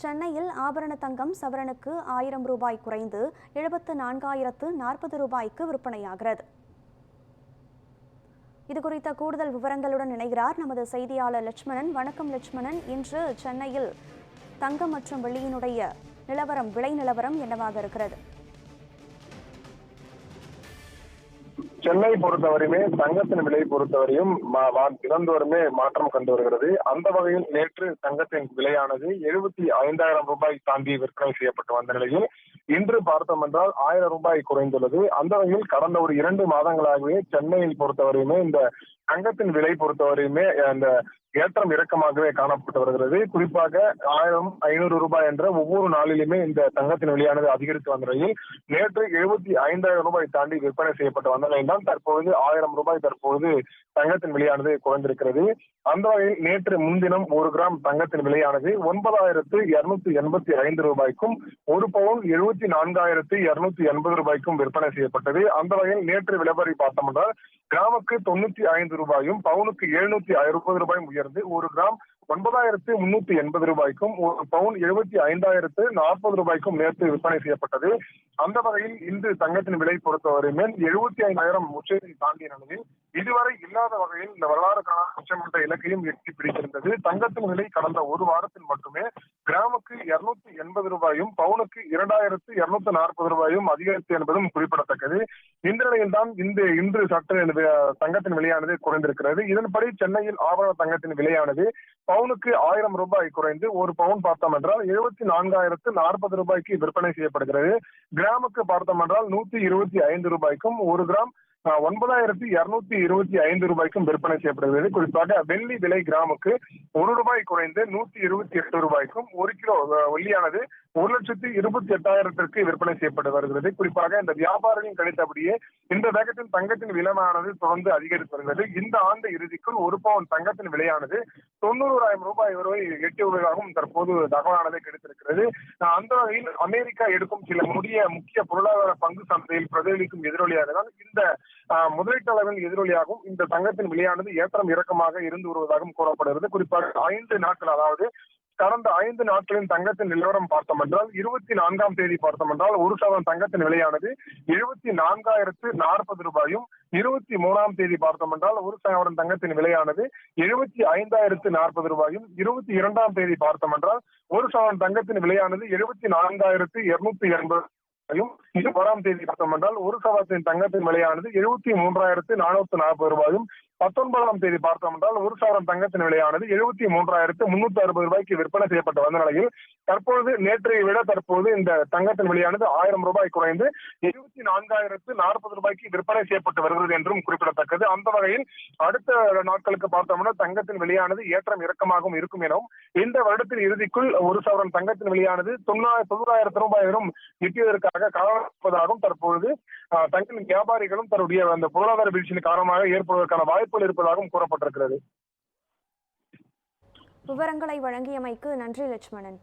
சென்னையில் ஆபரண தங்கம் சவரனுக்கு 1000 ரூபாய் குறைந்து 74,040 ரூபாய்க்கு விற்பனையாகிறது. இதுகுறித்த கூடுதல் விவரங்களுடன் இணைகிறார் நமது செய்தியாளர் லட்சுமணன். வணக்கம் லட்சுமணன். இன்று சென்னையில் தங்கம் மற்றும் வெள்ளியினுடைய விலை நிலவரம் என்னவாக இருக்கிறது? சென்னை பொறுத்தவரையுமே தங்கத்தின் விலை பொறுத்தவரையும் தினந்தோறுமே மாற்றம் கண்டு வருகிறது. அந்த வகையில் நேற்று தங்கத்தின் விலையானது 75,000 ரூபாய் தாண்டி விற்பனை செய்யப்பட்டு வந்த நிலையில் இன்று பார்த்தோம் என்றால் 1000 ரூபாய் குறைந்துள்ளது. அந்த வகையில் கடந்த ஒரு 2 மாதங்களாகவே சென்னையில் பொறுத்தவரையுமே இந்த தங்கத்தின் விலை பொறுத்தவரையுமே அந்த ஏற்றம் இறக்கமாகவே காணப்பட்டு வருகிறது. குறிப்பாக 1000, 500 ரூபாய் என்ற ஒவ்வொரு நாளிலுமே இந்த தங்கத்தின் விலையானது அதிகரித்து வந்த நிலையில் நேற்று 75,000 ரூபாய் தாண்டி விற்பனை செய்யப்பட்டு வந்த நிலையில் தான் தற்போது 1000 ரூபாய் தற்போது தங்கத்தின் விலையானது குறைந்திருக்கிறது. அந்த வகையில் நேற்று முன்தினம் 1 கிராம் தங்கத்தின் விலையானது 9,285 ரூபாய்க்கும் 1 பவுன் 74,280 ரூபாய்க்கும் விற்பனை செய்யப்பட்டது. அந்த வகையில் நேற்று விலைவரி பார்த்தோம் என்றால் கிராமுக்கு 95 ரூபாயும் பவுனுக்கு 760 ரூபாயும் உயர்ந்து 1 கிராம் 9,380 ரூபாய்க்கும் 1 பவுன் 75,040 ரூபாய்க்கும் நேற்று விற்பனை செய்யப்பட்டது. அந்த வகையில் இன்று தங்கத்தின் விலை பொறுத்தவரையுமே 75,000 உச்சத்தை தாண்டிய நிலையில் இதுவரை இல்லாத வகையில் இந்த வரலாறு காண உச்சமன்ற இலக்கையும் எட்டி பிடித்திருந்தது. தங்கத்தின் விலை கடந்த ஒரு வாரத்தில் மட்டுமே கிராமுக்கு 280 ரூபாயும் பவுனுக்கு 2,240 ரூபாயும் அதிகரித்து என்பதும் குறிப்பிடத்தக்கது. இந்த நிலையில் தான் இன்று சற்று தங்கத்தின் விலையானது குறைந்திருக்கிறது. இதன்படி சென்னையில் ஆபரண தங்கத்தின் விலையானது பவுனுக்கு 1000 ரூபாய் குறைந்து 1 பவுன் பார்த்தோம் என்றால் 74,040 ரூபாய்க்கு விற்பனை செய்யப்படுகிறது. கிராமுக்கு பார்த்தோம் என்றால் 125 ரூபாய்க்கும் 1 கிராம் 9,225 ரூபாய்க்கும் விற்பனை செய்யப்படுகிறது. குறிப்பாக வெள்ளி விலை கிராமுக்கு 1 ரூபாய் குறைந்து 128 ரூபாய்க்கும் 1 கிலோ வெள்ளியானது 1,28,000 விற்பனை செய்யப்பட்டு வருகிறது. குறிப்பாக இந்த வியாபாரிகளின் கணித்தபடியே இந்த வேகத்தில் தங்கத்தின் விலையானது தொடர்ந்து அதிகரித்து வருகிறது. இந்த ஆண்டு இறுதிக்குள் 1 பவுன் தங்கத்தின் விலையானது 90,000 ரூபாய் வரை எட்டியுள்ளதாகவும் தற்போது தகவலானது கிடைத்திருக்கிறது. அந்த வகையில் அமெரிக்கா எடுக்கும் சில முக்கிய பொருளாதார பங்கு சந்தையில் பிரதிபலிக்கும் எதிரொலியாக தான் இந்த முதலீட்டாளர்கள் எதிரொலியாகவும் இந்த தங்கத்தின் விலையானது ஏற்றம் இறக்கமாக இருந்து வருவதாகவும் கூறப்படுகிறது. குறிப்பாக 5 நாட்கள், அதாவது கடந்த 5 நாட்களின் தங்கத்தின் நிலவரம் பார்த்தோம் என்றால் 24ஆம் தேதி பார்த்தோம் என்றால் 1 சவரன் தங்கத்தின் விலையானது 74,040 ரூபாயும், 23ஆம் தேதி பார்த்தோம் என்றால் 1 சவரன் தங்கத்தின் விலையானது 75,040 ரூபாயும், 22ஆம் தேதி பார்த்தோம் என்றால் 1 சவரன் தங்கத்தின் விலையானது 74,280 21ஆம் தேதி பார்த்தோம் என்றால் 1 சவரத்தின் தங்கத்தின் விலையானது 73,440 ரூபாயும், 19ஆம் தேதி பார்த்தோம் என்றால் 1 சவரன் தங்கத்தின் விலையானது 73,360 ரூபாய்க்கு விற்பனை செய்யப்பட்டு வந்த நிலையில் தற்போது நேற்றைய விட தற்போது இந்த தங்கத்தின் விலையானது 1000 ரூபாய் குறைந்து 74,040 ரூபாய்க்கு விற்பனை செய்யப்பட்டு வருகிறது என்றும் குறிப்பிடத்தக்கது. அந்த வகையில் அடுத்த நாட்களுக்கு பார்த்தோம்னா தங்கத்தின் விலையானது ஏற்றம் இறக்கமாகவும் இருக்கும் எனவும் இந்த வருடத்தின் இறுதிக்குள் 1 சவரன் தங்கத்தின் விலையானது 90,000 ரூபாய் வரும் எட்டியதற்காக காரணமாகவும் தற்பொழுது தங்க வியாபாரிகளும் தன்னுடைய அந்த பொருளாதார வீழ்ச்சியின் காரணமாக ஏற்படுவதற்கான வாய்ப்புகள் இருப்பதாகவும் கூறப்பட்டிருக்கிறது. விவரங்களை வழங்கியமைக்கு நன்றி லட்சுமணன்.